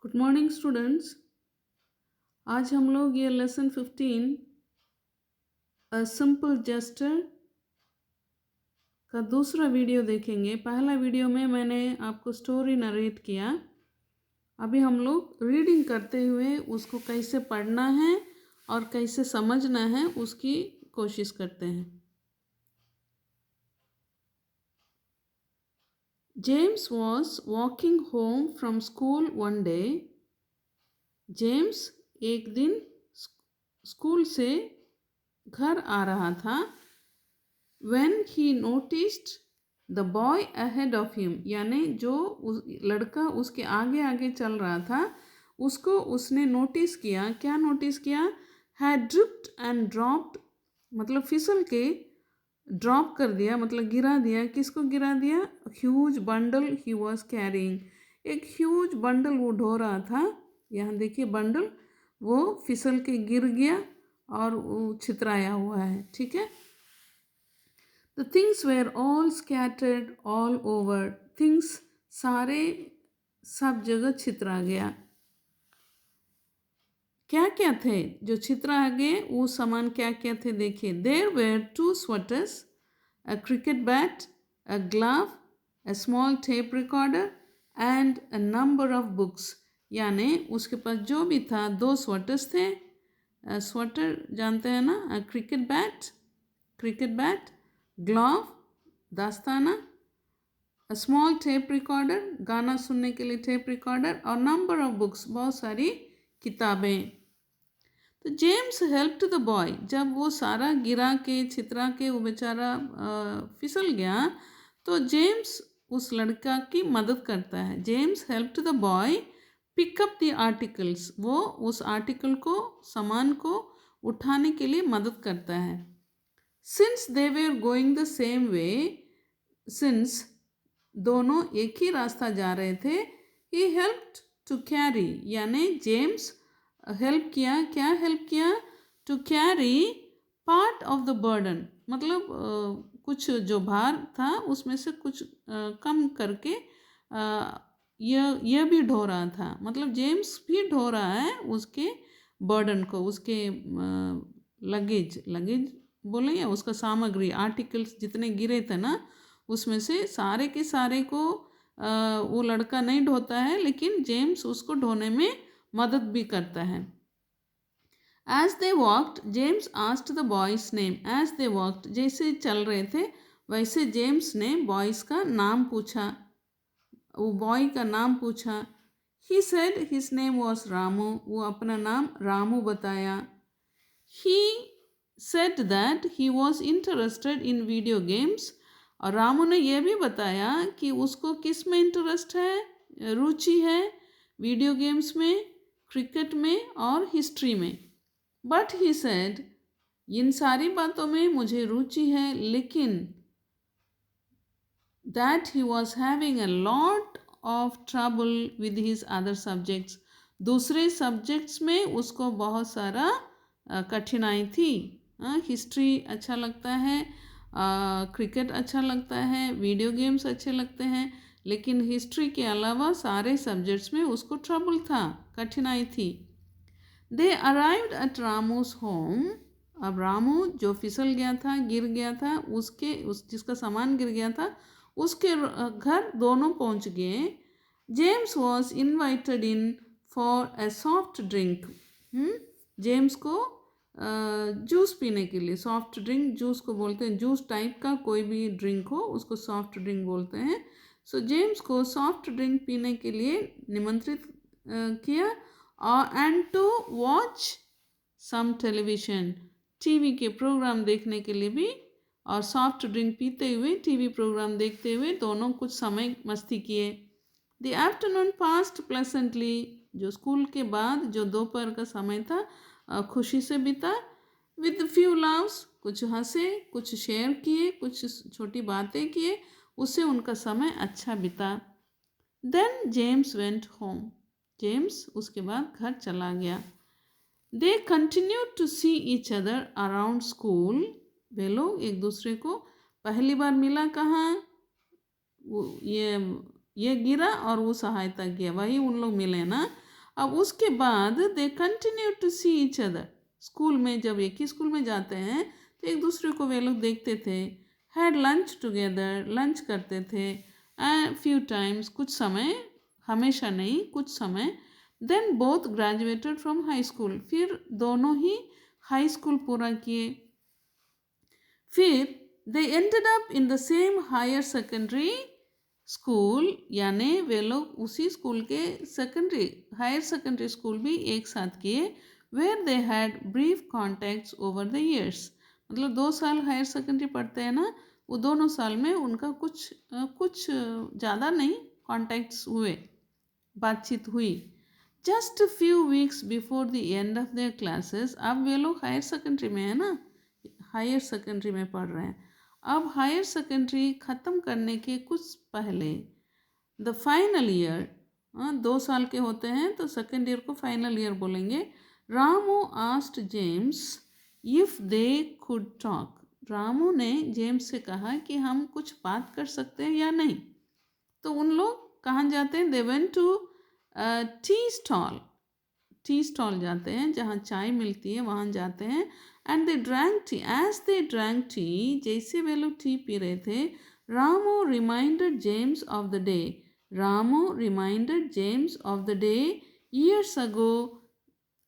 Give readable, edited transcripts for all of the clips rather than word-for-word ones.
Good morning students. आज हम लोग ये लेसन 15 अ सिंपल जेस्चर का दूसरा वीडियो देखेंगे। पहला वीडियो में मैंने आपको स्टोरी नरेट किया। अभी हम लोग रीडिंग करते हुए उसको कैसे पढ़ना है और कैसे समझना है उसकी कोशिश करते हैं। James was walking home from school one day. James एक दिन स्कूल से घर आ रहा था। When he noticed the boy ahead of him, यानी जो लड़का उसके आगे आगे चल रहा था उसको उसने नोटिस किया। क्या नोटिस किया? had dripped and dropped, मतलब फिसल के ड्रॉप कर दिया, मतलब गिरा दिया। किसको गिरा दिया? Huge bundle he was carrying, एक ह्यूज बंडल वो ढो रहा था। यहाँ देखिए बंडल वो फिसल के गिर गया और वो छितराया हुआ है। ठीक है। The things were all scattered all over. Things सारे सब जगह छितरा गया। क्या क्या थे जो छितरा गए? वो सामान क्या क्या थे देखिए। There were 2 sweaters, a cricket bat, a glove, a small tape recorder and a number of books. यानी उसके पास जो भी था 2 स्वेटर्स थे। स्वेटर जानते हैं ना? क्रिकेट बैट, ग्लव दास्ताना, स्मॉल टेप रिकॉर्डर गाना सुनने के लिए टेप रिकॉर्डर और नंबर ऑफ बुक्स बहुत सारी किताबें। तो James help to the boy, जब वो सारा गिरा के छितरा के वो बेचारा फिसल गया तो जेम्स उस लड़का की मदद करता है। James help to the boy pick up the articles, वो उस आर्टिकल को सामान को उठाने के लिए मदद करता है। Since they were going the same way, since दोनों एक ही रास्ता जा रहे थे, ही हेल्प्ड टू कैरी, यानी जेम्स हेल्प किया। क्या हेल्प किया? To carry part of the burden, मतलब कुछ जो भार था उसमें से कुछ कम करके यह भी ढो रहा था। मतलब जेम्स भी ढो रहा है उसके बर्डन को, उसके लगेज बोले या उसका सामग्री, आर्टिकल्स जितने गिरे थे ना उसमें से सारे के सारे को वो लड़का नहीं ढोता है, लेकिन जेम्स उसको ढोने में मदद भी करता है। As they walked, James asked the boy's name. As they walked, जैसे चल रहे थे वैसे जेम्स ने बॉयज़ का नाम पूछा, वो बॉय का नाम पूछा। He said his name was Ramu, वो अपना नाम रामू बताया। He said that he was interested in video games, और रामू ने यह भी बताया कि उसको किस में इंटरेस्ट है, रुचि है, वीडियो गेम्स में, क्रिकेट में और हिस्ट्री में। बट ही सेड, इन सारी बातों में मुझे रुचि है, लेकिन that he was having a lot of trouble with his other subjects, दूसरे सब्जेक्ट्स में उसको बहुत सारा कठिनाई थी। हिस्ट्री अच्छा लगता है, क्रिकेट अच्छा लगता है, वीडियो गेम्स अच्छे लगते हैं, लेकिन हिस्ट्री के अलावा सारे सब्जेक्ट्स में उसको ट्रबल था, कठिनाई थी। दे अराइव्ड एट रामूस होम, अब रामू जो फिसल गया था, गिर गया था, जिसका सामान गिर गया था उसके घर दोनों पहुंच गए। James was invited in for a soft drink, James को जूस पीने के लिए, सॉफ्ट ड्रिंक जूस को बोलते हैं, जूस टाइप का कोई भी ड्रिंक हो उसको सॉफ्ट ड्रिंक बोलते हैं। सो जेम्स को सॉफ्ट ड्रिंक पीने के लिए निमंत्रित किया और and to watch some television, TV के प्रोग्राम देखने के लिए भी, और सॉफ्ट ड्रिंक पीते हुए टीवी प्रोग्राम देखते हुए दोनों कुछ समय मस्ती किए। द आफ्टरनून पास्ट प्लेसेंटली, जो स्कूल के बाद जो दोपहर का समय था खुशी से बीता। विद फ्यू लव्स, कुछ हंसे, कुछ शेयर किए, कुछ छोटी बातें किए, उससे उनका समय अच्छा बीता। Then James went home, James उसके बाद घर चला गया। They continue to see each other around school, वे लोग एक दूसरे को पहली बार मिला कहाँ? वो ये गिरा और वो सहायता किया, वही उन लोग मिले ना। अब उसके बाद they continue to see each other. School में जब एक ही स्कूल में जाते हैं तो एक दूसरे को वे लोग देखते थे। हैड लंच टुगेदर, लंच करते थे। एंड फ्यू टाइम्स, कुछ समय, हमेशा नहीं, कुछ समय। Then both graduated from high school, फिर दोनों ही हाई स्कूल पूरा किए। फिर they ended up in the same higher secondary school, यानी वे लोग उसी स्कूल के सेकेंडरी हायर सेकेंडरी स्कूल भी एक साथ किए। Where they had brief contacts over the years, मतलब 2 साल हायर सेकेंडरी पढ़ते हैं ना, वो दोनों साल में उनका कुछ ज़्यादा नहीं कॉन्टैक्ट्स हुए, बातचीत हुई। Just few weeks before the end of their classes, अब वे लोग हायर सेकेंडरी में है ना, हायर सेकेंडरी में पढ़ रहे हैं। अब हायर सेकेंडरी ख़त्म करने के कुछ पहले, द फाइनल ईयर, 2 साल के होते हैं तो सेकेंड ईयर को फाइनल ईयर बोलेंगे। Ramu asked James if they could talk, Ramu ने जेम्स से कहा कि हम कुछ बात कर सकते हैं या नहीं। तो उन लोग कहाँ जाते हैं? They went to tea stall जाते हैं, जहाँ चाय मिलती है वहाँ जाते हैं। And they drank tea, as they drank tea, जैसे वे लोग टी पी रहे थे, Ramu reminded James of the day, Ramu reminded James of the day years ago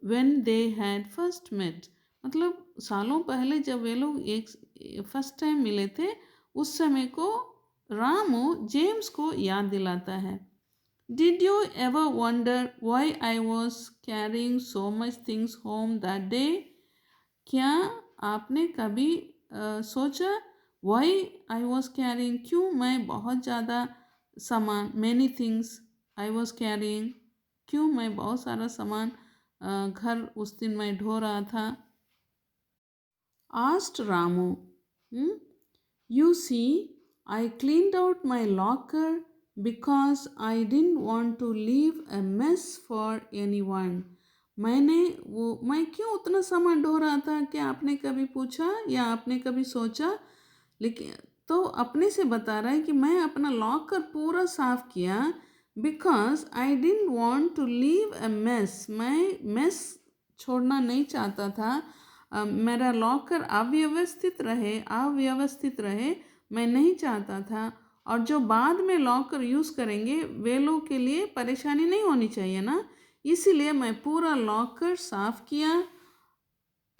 when they had first met, मतलब सालों पहले जब वे लोग एक फर्स्ट टाइम मिले थे, उस समय को रामू जेम्स को याद दिलाता है। Did you ever wonder why I was carrying so much things home that day? क्या आपने कभी सोचा why I was carrying, क्यों मैं बहुत ज़्यादा सामान, many things I was carrying, क्यों मैं बहुत सारा सामान घर उस दिन मैं ढो रहा था। Asked Ramu, You see, I cleaned out my locker because I didn't want to leave a mess for anyone. मैं क्यों उतना सामान ढो रहा था? क्या आपने कभी पूछा या आपने कभी सोचा? लेकिन तो अपने से बता रहा है कि मैं अपना लॉकर पूरा साफ किया, because I didn't want to leave a mess, मैं मेस छोड़ना नहीं चाहता था। मेरा लॉकर अव्यवस्थित रहे, मैं नहीं चाहता था। और जो बाद में लॉकर यूज़ करेंगे वे लोग के लिए परेशानी नहीं होनी चाहिए ना, इसीलिए मैं पूरा लॉकर साफ किया।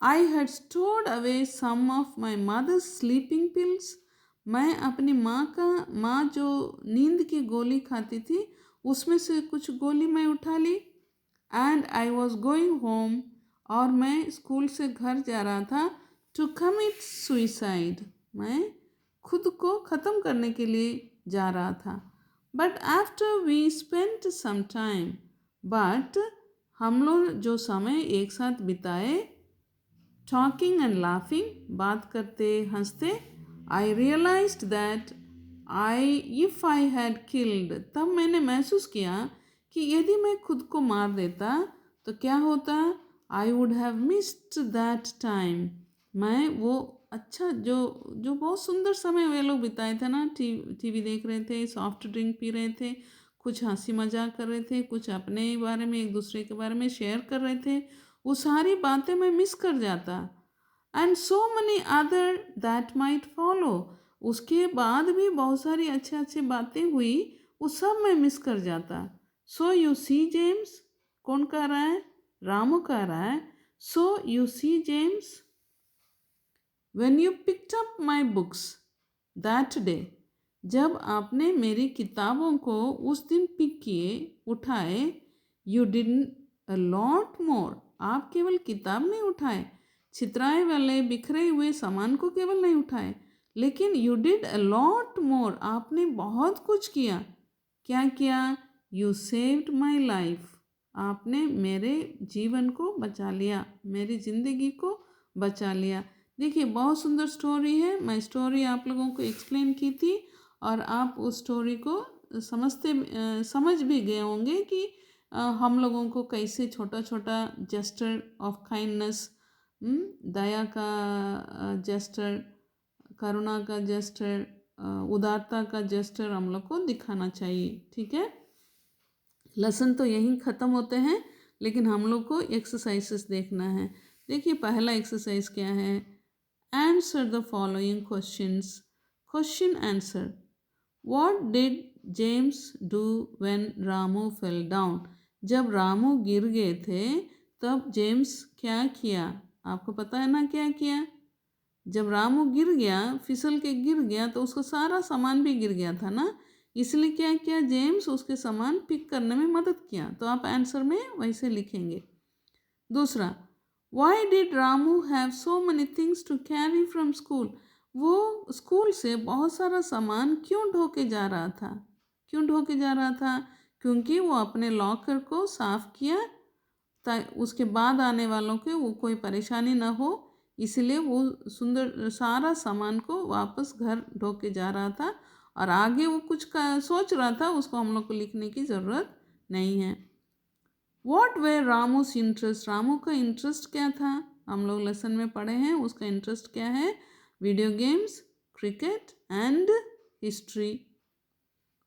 I had stored away some of my mother's sleeping pills, मैं अपनी माँ जो नींद की गोली खाती थी उसमें से कुछ गोली मैं उठा ली। And I was going home, और मैं स्कूल से घर जा रहा था। टू कमिट सुइसाइड, मैं खुद को ख़त्म करने के लिए जा रहा था। But after we spent some time, but हम लोग जो समय एक साथ बिताए, टॉकिंग एंड लाफिंग, बात करते हंसते, I realised that if I had killed, तब मैंने महसूस किया कि यदि मैं खुद को मार देता तो क्या होता? I would have missed that time, मैं वो अच्छा जो बहुत सुंदर समय वे लोग बिताए थे ना, टीवी देख रहे थे, सॉफ्ट ड्रिंक पी रहे थे, कुछ हंसी मजाक कर रहे थे, कुछ अपने बारे में एक दूसरे के बारे में शेयर कर रहे थे, वो सारी बातें मैं मिस कर जाता। And so money other that might follow, उसके बाद भी बहुत सारी अच्छी बातें हुई, वो सब मैं मिस कर जाता। सो यू सी जेम्स, कौन कह रहा है? रामू कह रहा है। So you see James, when you picked up my books that day, जब आपने मेरी किताबों को उस दिन पिक किए, उठाए, you didn't a lot more, आप केवल किताब नहीं उठाए, छितराए वाले बिखरे हुए सामान को केवल नहीं उठाए, लेकिन you did a lot more, आपने बहुत कुछ किया। क्या किया? यू सेव्ड माई लाइफ, आपने मेरे जीवन को बचा लिया, मेरी ज़िंदगी को बचा लिया। देखिए बहुत सुंदर स्टोरी है, मैं स्टोरी आप लोगों को एक्सप्लेन की थी और आप उस स्टोरी को समझ भी गए होंगे कि हम लोगों को कैसे छोटा छोटा जेस्टर ऑफ काइंडनेस, दया का जेस्टर, करुणा का जेस्टर, उदारता का जेस्टर हम लोग को दिखाना चाहिए। ठीक है, लेसन तो यहीं ख़त्म होते हैं। लेकिन हम लोग को एक्सरसाइजेस देखना है। देखिए पहला एक्सरसाइज क्या है, answer the following questions. Question answer, what did James do when Ramu fell down. जब रामू गिर गए थे तब जेम्स क्या किया, आपको पता है ना क्या किया। जब रामू गिर गया, फिसल के गिर गया, तो उसका सारा सामान भी गिर गया था ना, इसलिए क्या किया, जेम्स उसके सामान पिक करने में मदद किया। तो आप आंसर में वैसे लिखेंगे। दूसरा, why did Ramu have so many things to carry from school. वो स्कूल से बहुत सारा सामान क्यों ढो के जा रहा था, क्यों ढो के जा रहा था, क्योंकि वो अपने लॉकर को साफ किया उसके बाद आने वालों के वो कोई परेशानी ना हो, इसलिए वो सुंदर सारा सामान को वापस घर ढो के जा रहा था। और आगे वो कुछ का सोच रहा था, उसको हम लोग को लिखने की ज़रूरत नहीं है। What where Ramu's interest, Ramu का इंटरेस्ट क्या था, हम लोग लेसन में पढ़े हैं उसका इंटरेस्ट क्या है, video games, cricket and history.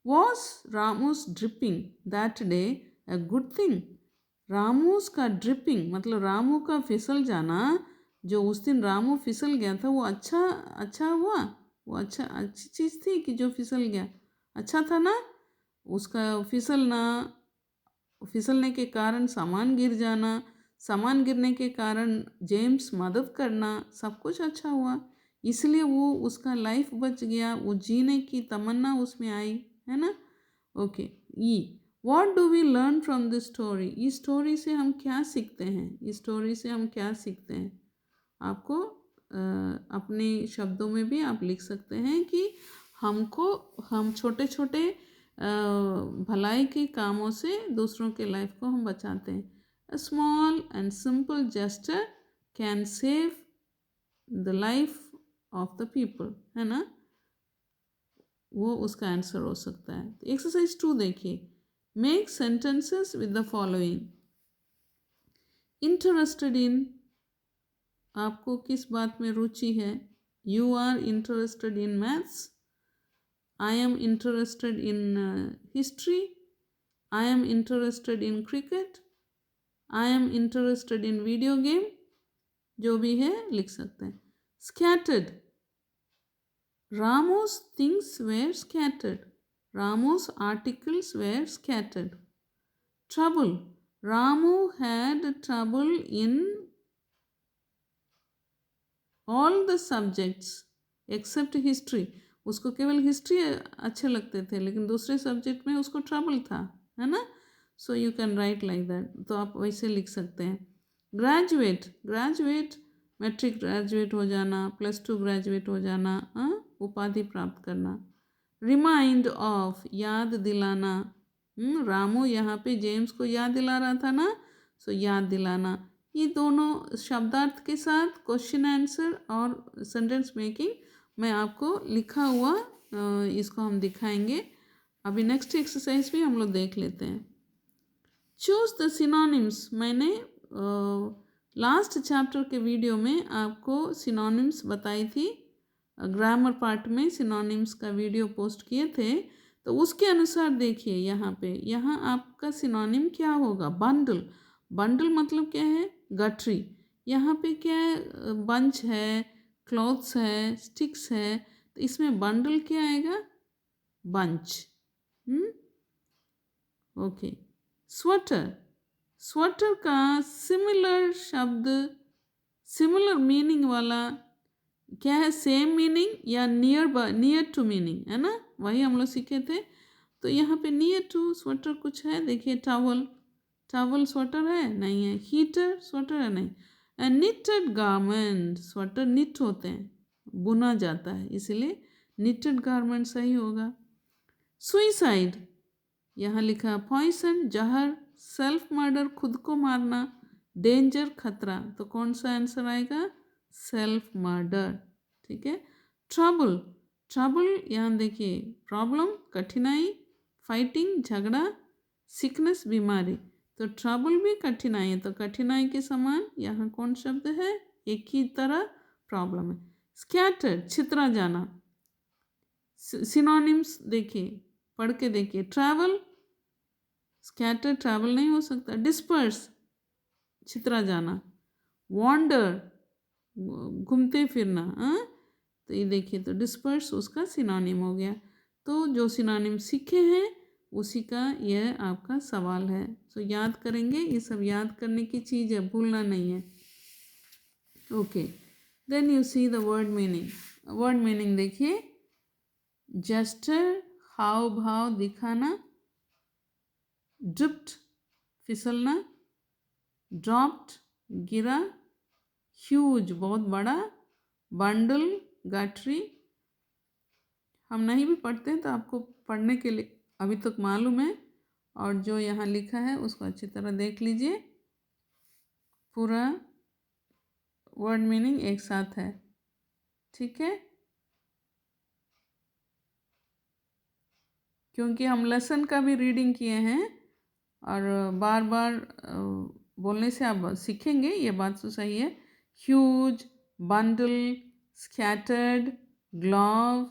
Was Ramu's dripping that day a good thing. Ramu's का ड्रिपिंग मतलब रामू का फिसल जाना, जो उस दिन रामू फिसल गया था वो अच्छा हुआ, वो अच्छी चीज़ थी कि जो फिसल गया, अच्छा था ना। उसका फिसलने के कारण सामान गिर जाना, सामान गिरने के कारण जेम्स मदद करना, सब कुछ अच्छा हुआ, इसलिए वो उसका लाइफ बच गया, वो जीने की तमन्ना उसमें आई, है ना। ओके, ई what do we learn from this story. इस स्टोरी से हम क्या सीखते हैं, इस स्टोरी से हम क्या सीखते हैं, आपको अपने शब्दों में भी आप लिख सकते हैं कि हम छोटे छोटे भलाई के कामों से दूसरों के लाइफ को हम बचाते हैं। A small and simple gesture can save the life of the people, है ना, वो उसका आंसर हो सकता है। एक्सरसाइज 2 देखिए, make sentences with the following. Interested in, आपको किस बात में रुचि है, you are interested in maths, I am interested in history, I am interested in cricket, I am interested in video game, जो भी है लिख सकते हैं। Scattered, Ramu's things were scattered. Ramu's articles were scattered. Trouble, Ramu had trouble in all the subjects except history. उसको केवल history अच्छे लगते थे, लेकिन दूसरे सब्जेक्ट में उसको ट्रबल था, है ना। So you can write like that, तो आप वैसे लिख सकते हैं। ग्रेजुएट, ग्रेजुएट मैट्रिक ग्रेजुएट हो जाना, +2 ग्रेजुएट हो जाना, उपाधि प्राप्त करना। रिमाइंड ऑफ, याद दिलाना, रामू यहाँ पे जेम्स को याद दिला रहा था ना, सो याद दिलाना। ये दोनों शब्दार्थ के साथ क्वेश्चन आंसर और सेंटेंस मेकिंग मैं आपको लिखा हुआ इसको हम दिखाएंगे। अभी नेक्स्ट एक्सरसाइज भी हम लोग देख लेते हैं। चूज द सिनोनिम्स, मैंने लास्ट चैप्टर के वीडियो में आपको सिनोनिम्स बताई थी, ग्रामर पार्ट में सिनोनिम्स का वीडियो पोस्ट किए थे, तो उसके अनुसार देखिए यहाँ आपका सिनोनिम क्या होगा। बंडल, बंडल मतलब क्या है, गठरी। यहाँ पे क्या है, बंच है, क्लॉथ्स है, स्टिक्स है, तो इसमें बंडल क्या आएगा, बंच। ओके, स्वेटर, स्वेटर का सिमिलर शब्द, सिमिलर मीनिंग वाला क्या है, सेम मीनिंग या नियर टू मीनिंग, है ना, वही हम लोग सीखे थे। तो यहाँ पे नियर टू स्वेटर कुछ है, देखिए टॉवल, टॉवल स्वेटर है नहीं है, हीटर स्वेटर है नहीं, and knitted garment, sweater knit होते हैं, बुना जाता है, इसलिए निटेड गारमेंट सही होगा। सुइसाइड, यहाँ लिखा पॉइसन, जहर, सेल्फ मर्डर खुद को मारना, डेंजर खतरा, तो कौन सा आंसर आएगा, सेल्फ मर्डर, ठीक है। ट्रबल, ट्रबल यहाँ देखिए प्रॉब्लम कठिनाई, फाइटिंग झगड़ा, सिकनेस बीमारी, तो ट्रबल भी कठिनाई है, तो कठिनाई के समान यहाँ कौन शब्द है, एक ही तरह प्रॉब्लम है। स्कैटर्ड छितरा जाना, सिनोनिम्स देखिए पढ़ के देखिए, ट्रैवल, स्कैटर ट्रैवल नहीं हो सकता। डिस्पर्स, छितरा जाना, वॉन्डर घूमते फिरना। तो ये देखिए, तो डिस्पर्स उसका सिनोनिम हो गया। तो जो सिनोनिम सीखे हैं उसी का यह आपका सवाल है। सो याद करेंगे, ये सब याद करने की चीज़ है, भूलना नहीं है। Okay, then you see the word meaning. Word meaning देखिए, जेस्चर हाव भाव दिखाना, ड्रिप्ट फिसलना, ड्रॉप्ड गिरा, ह्यूज बहुत बड़ा, बंडल गठरी। हम नहीं भी पढ़ते हैं तो आपको पढ़ने के लिए अभी तक मालूम है, और जो यहाँ लिखा है उसको अच्छी तरह देख लीजिए। पूरा वर्ड मीनिंग एक साथ है, ठीक है, क्योंकि हम लेसन का भी रीडिंग किए हैं और बार बार बोलने से आप सीखेंगे, ये बात तो सही है। Huge, bundle, scattered, glove,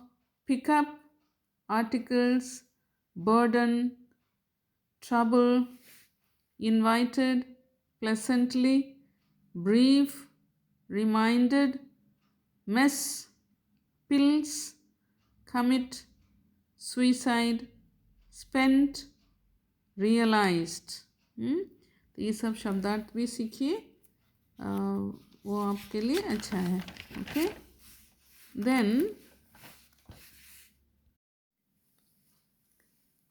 pick up, articles, burden, trouble, invited, pleasantly, brief, reminded, mess, pills, commit, suicide, spent, realized। तो ये सब शब्दार्थ भी सीखिए, वो आपके लिए अच्छा है। Okay, then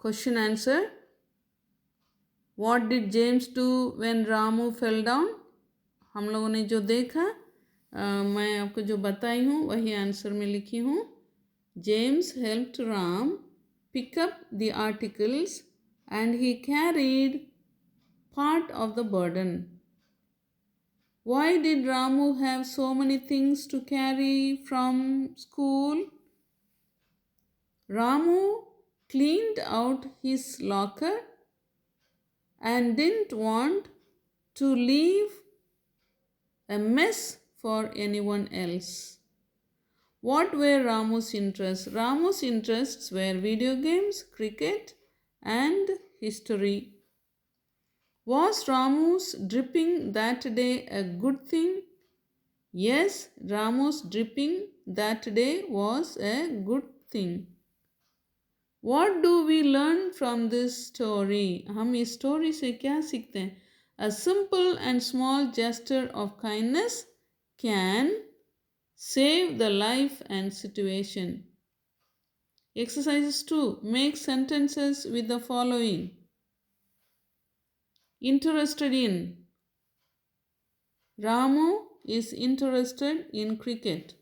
question answer. What did James do when Ramu fell down? हम लोगों ने जो देखा, मैं आपको जो बताई हूँ वही आंसर में लिखी हूँ। James helped Ram pick up the articles and he carried part of the burden. Why did Ramu have so many things to carry from school? Ramu cleaned out his locker and didn't want to leave a mess for anyone else. What were Ramu's interests? Ramu's interests were video games, cricket, and history. Was Ramu's dripping that day a good thing? Yes, Ramu's dripping that day was a good thing. What do we learn from this story? हम इस story से क्या सीखते हैं? A simple and small gesture of kindness can save the life and situation. Exercises 2. Make sentences with the following. Interested in. Ramu is interested in cricket.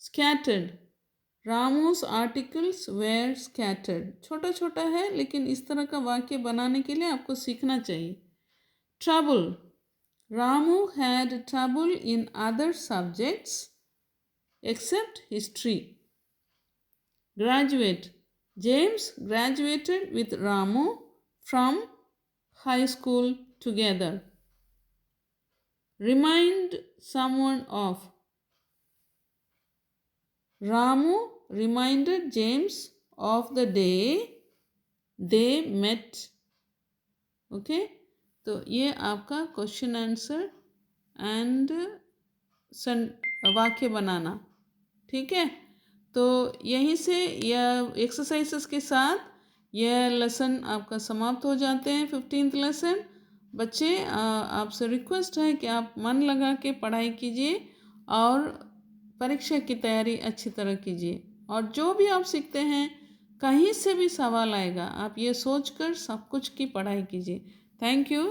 Scattered. Ramu's articles were scattered. छोटा छोटा है लेकिन इस तरह का वाक्य बनाने के लिए आपको सीखना चाहिए। Trouble. Ramu had trouble in other subjects except history. Graduate. James graduated with Ramu from high school together. Remind someone of. Ramu reminded James of the day they met. Okay, तो ये आपका क्वेश्चन आंसर एंड वाक्य बनाना, ठीक है। तो यहीं से यह एक्सरसाइजेस के साथ यह लेसन आपका समाप्त हो जाते हैं, 15th लेसन। बच्चे, आपसे रिक्वेस्ट है कि आप मन लगा के पढ़ाई कीजिए और परीक्षा की तैयारी अच्छी तरह कीजिए, और जो भी आप सीखते हैं कहीं से भी सवाल आएगा, आप ये सोचकर सब कुछ की पढ़ाई कीजिए। Thank you.